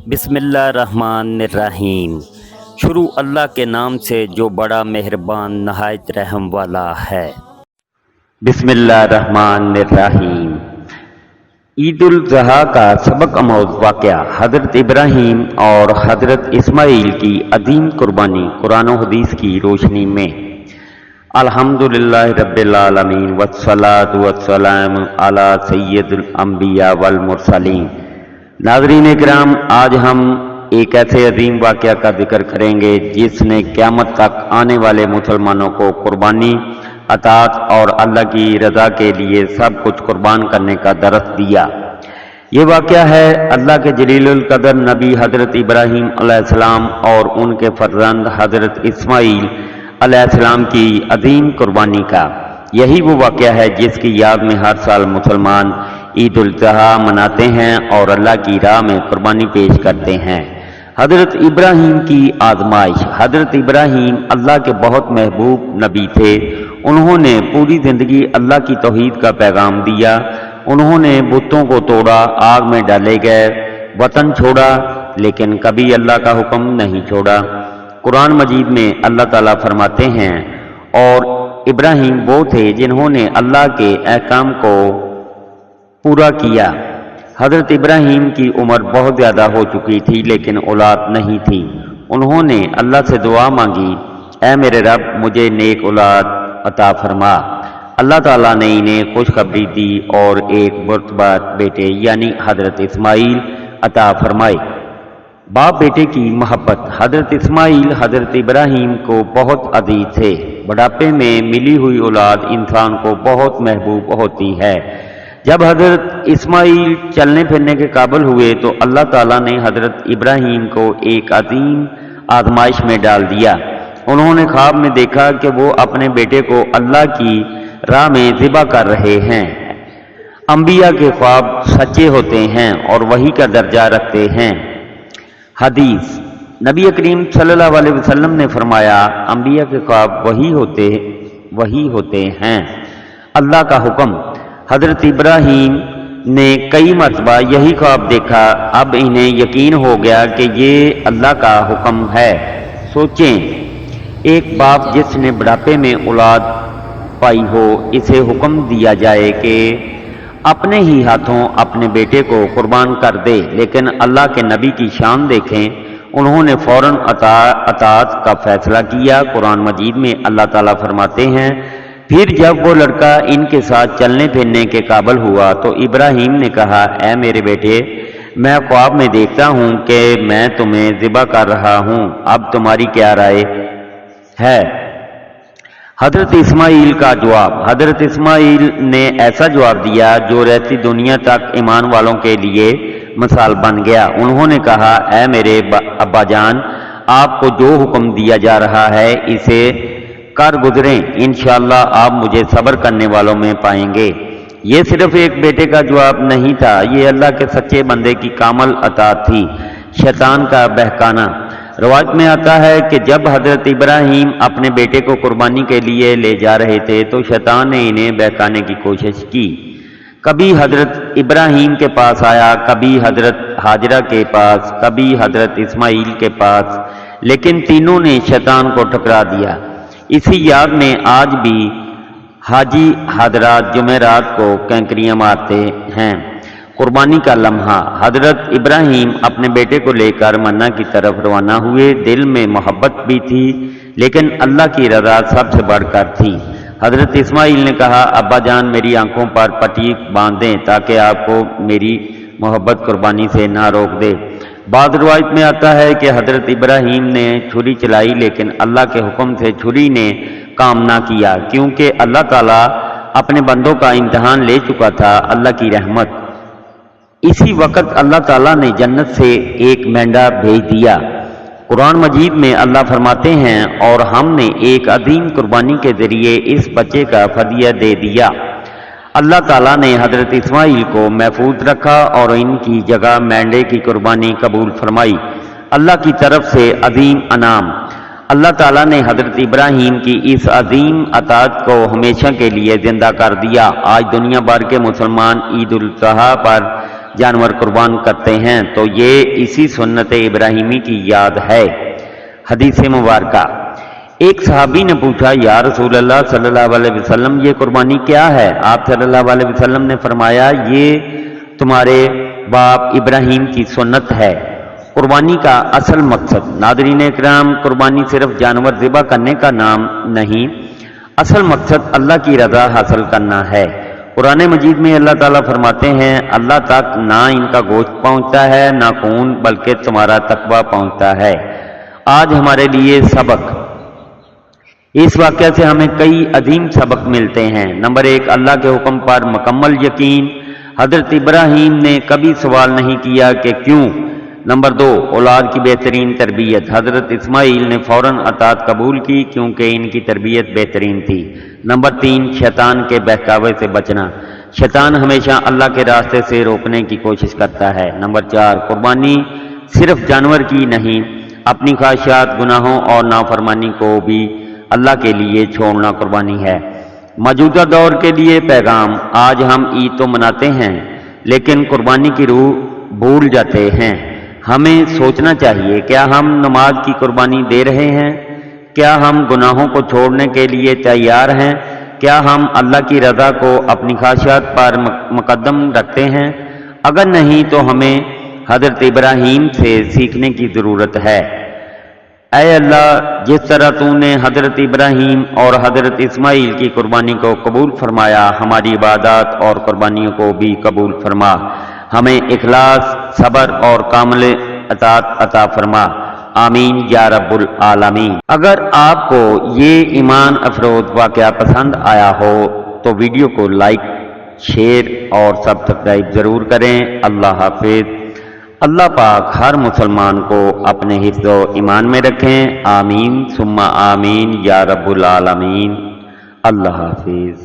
بسم اللہ الرحمن الرحیم۔ شروع اللہ کے نام سے جو بڑا مہربان نہایت رحم والا ہے۔ بسم اللہ الرحمن الرحیم۔ عید الاضحیٰ کا سبق آموز واقعہ حضرت ابراہیم اور حضرت اسماعیل کی عظیم قربانی قرآن و حدیث کی روشنی میں۔ الحمدللہ رب العالمین والصلاة والسلام علی سید الانبیاء والمرسلین۔ ناظرین کرام، آج ہم ایک ایسے عظیم واقعہ کا ذکر کریں گے جس نے قیامت تک آنے والے مسلمانوں کو قربانی، اطاعت اور اللہ کی رضا کے لیے سب کچھ قربان کرنے کا درس دیا۔ یہ واقعہ ہے اللہ کے جلیل القدر نبی حضرت ابراہیم علیہ السلام اور ان کے فرزند حضرت اسماعیل علیہ السلام کی عظیم قربانی کا۔ یہی وہ واقعہ ہے جس کی یاد میں ہر سال مسلمان عید الاضحیٰ مناتے ہیں اور اللہ کی راہ میں قربانی پیش کرتے ہیں۔ حضرت ابراہیم کی آزمائش۔ حضرت ابراہیم اللہ کے بہت محبوب نبی تھے۔ انہوں نے پوری زندگی اللہ کی توحید کا پیغام دیا۔ انہوں نے بتوں کو توڑا، آگ میں ڈالے گئے، وطن چھوڑا، لیکن کبھی اللہ کا حکم نہیں چھوڑا۔ قرآن مجید میں اللہ تعالیٰ فرماتے ہیں، اور ابراہیم وہ تھے جنہوں نے اللہ کے احکام کو پورا کیا۔ حضرت ابراہیم کی عمر بہت زیادہ ہو چکی تھی لیکن اولاد نہیں تھی۔ انہوں نے اللہ سے دعا مانگی، اے میرے رب مجھے نیک اولاد عطا فرما۔ اللہ تعالیٰ نے انہیں خوشخبری دی اور ایک مرتبہ بیٹے یعنی حضرت اسماعیل عطا فرمائے۔ باپ بیٹے کی محبت۔ حضرت اسماعیل حضرت ابراہیم کو بہت عزیز تھے۔ بڑھاپے میں ملی ہوئی اولاد انسان کو بہت محبوب ہوتی ہے۔ جب حضرت اسماعیل چلنے پھرنے کے قابل ہوئے تو اللہ تعالیٰ نے حضرت ابراہیم کو ایک عظیم آزمائش میں ڈال دیا۔ انہوں نے خواب میں دیکھا کہ وہ اپنے بیٹے کو اللہ کی راہ میں ذبح کر رہے ہیں۔ انبیاء کے خواب سچے ہوتے ہیں اور وحی کا درجہ رکھتے ہیں۔ حدیث۔ نبی کریم صلی اللہ علیہ وسلم نے فرمایا، انبیاء کے خواب وحی ہوتے ہیں۔ اللہ کا حکم۔ حضرت ابراہیم نے کئی مرتبہ یہی خواب دیکھا۔ اب انہیں یقین ہو گیا کہ یہ اللہ کا حکم ہے۔ سوچیں، ایک باپ جس نے بڑھاپے میں اولاد پائی ہو، اسے حکم دیا جائے کہ اپنے ہی ہاتھوں اپنے بیٹے کو قربان کر دے، لیکن اللہ کے نبی کی شان دیکھیں، انہوں نے فوراً اطاعت کا فیصلہ کیا۔ قرآن مجید میں اللہ تعالیٰ فرماتے ہیں، پھر جب وہ لڑکا ان کے ساتھ چلنے پھرنے کے قابل ہوا تو ابراہیم نے کہا، اے میرے بیٹے، میں خواب میں دیکھتا ہوں کہ میں تمہیں ذبح کر رہا ہوں، اب تمہاری کیا رائے ہے؟ حضرت اسماعیل کا جواب۔ حضرت اسماعیل نے ایسا جواب دیا جو رہتی دنیا تک ایمان والوں کے لیے مثال بن گیا۔ انہوں نے کہا، اے میرے ابا جان، آپ کو جو حکم دیا جا رہا ہے اسے کر گزریں، انشاءاللہ آپ مجھے صبر کرنے والوں میں پائیں گے۔ یہ صرف ایک بیٹے کا جواب نہیں تھا، یہ اللہ کے سچے بندے کی کامل اطاعت تھی۔ شیطان کا بہکانا۔ روایت میں آتا ہے کہ جب حضرت ابراہیم اپنے بیٹے کو قربانی کے لیے لے جا رہے تھے تو شیطان نے انہیں بہکانے کی کوشش کی۔ کبھی حضرت ابراہیم کے پاس آیا، کبھی حضرت ہاجرہ کے پاس، کبھی حضرت اسماعیل کے پاس، لیکن تینوں نے شیطان کو ٹکرا دیا۔ اسی یاد میں آج بھی حاجی حضرات جمعرات کو کینکریاں مارتے ہیں۔ قربانی کا لمحہ۔ حضرت ابراہیم اپنے بیٹے کو لے کر منا کی طرف روانہ ہوئے۔ دل میں محبت بھی تھی لیکن اللہ کی رضا سب سے بڑھ کر تھی۔ حضرت اسماعیل نے کہا، ابا جان میری آنکھوں پر پٹی باندھ دیں تاکہ آپ کو میری محبت قربانی سے نہ روک دے۔ بعض روایت میں آتا ہے کہ حضرت ابراہیم نے چھری چلائی لیکن اللہ کے حکم سے چھری نے کام نہ کیا، کیونکہ اللہ تعالیٰ اپنے بندوں کا امتحان لے چکا تھا۔ اللہ کی رحمت۔ اسی وقت اللہ تعالیٰ نے جنت سے ایک مینڈا بھیج دیا۔ قرآن مجید میں اللہ فرماتے ہیں، اور ہم نے ایک عظیم قربانی کے ذریعے اس بچے کا فدیہ دے دیا۔ اللہ تعالیٰ نے حضرت اسماعیل کو محفوظ رکھا اور ان کی جگہ مینڈے کی قربانی قبول فرمائی۔ اللہ کی طرف سے عظیم انعام۔ اللہ تعالیٰ نے حضرت ابراہیم کی اس عظیم اطاعت کو ہمیشہ کے لیے زندہ کر دیا۔ آج دنیا بھر کے مسلمان عید الاضحیٰ پر جانور قربان کرتے ہیں تو یہ اسی سنت ابراہیمی کی یاد ہے۔ حدیث مبارکہ، ایک صحابی نے پوچھا، یا رسول اللہ صلی اللہ علیہ وسلم یہ قربانی کیا ہے؟ آپ صلی اللہ علیہ وسلم نے فرمایا، یہ تمہارے باپ ابراہیم کی سنت ہے۔ قربانی کا اصل مقصد، ناظرین اکرام، قربانی صرف جانور ذبح کرنے کا نام نہیں، اصل مقصد اللہ کی رضا حاصل کرنا ہے۔ قرآن مجید میں اللہ تعالیٰ فرماتے ہیں، اللہ تک نہ ان کا گوشت پہنچتا ہے نہ خون، بلکہ تمہارا تقویٰ پہنچتا ہے۔ آج ہمارے لیے سبق، اس واقعہ سے ہمیں کئی عظیم سبق ملتے ہیں۔ نمبر 1، اللہ کے حکم پر مکمل یقین۔ حضرت ابراہیم نے کبھی سوال نہیں کیا کہ کیوں۔ نمبر 2، اولاد کی بہترین تربیت۔ حضرت اسماعیل نے فوراً اطاعت قبول کی کیونکہ ان کی تربیت بہترین تھی۔ نمبر 3، شیطان کے بہکاوے سے بچنا۔ شیطان ہمیشہ اللہ کے راستے سے روکنے کی کوشش کرتا ہے۔ نمبر 4، قربانی صرف جانور کی نہیں، اپنی خواہشات، گناہوں اور نافرمانی کو بھی اللہ کے لیے چھوڑنا قربانی ہے۔ موجودہ دور کے لیے پیغام، آج ہم عید تو مناتے ہیں لیکن قربانی کی روح بھول جاتے ہیں۔ ہمیں سوچنا چاہیے، کیا ہم نماز کی قربانی دے رہے ہیں؟ کیا ہم گناہوں کو چھوڑنے کے لیے تیار ہیں؟ کیا ہم اللہ کی رضا کو اپنی خواہشات پر مقدم رکھتے ہیں؟ اگر نہیں تو ہمیں حضرت ابراہیم سے سیکھنے کی ضرورت ہے۔ اے اللہ، جس طرح تو نے حضرت ابراہیم اور حضرت اسماعیل کی قربانی کو قبول فرمایا، ہماری عبادات اور قربانیوں کو بھی قبول فرما۔ ہمیں اخلاص، صبر اور کامل اطاعت عطا فرما۔ آمین یا رب العالمین۔ اگر آپ کو یہ ایمان افروز واقعہ پسند آیا ہو تو ویڈیو کو لائک، شیئر اور سبسکرائب ضرور کریں۔ اللہ حافظ۔ اللہ پاک ہر مسلمان کو اپنے حفظ و ایمان میں رکھیں۔ آمین ثم آمین یا رب العالمین۔ اللہ حافظ۔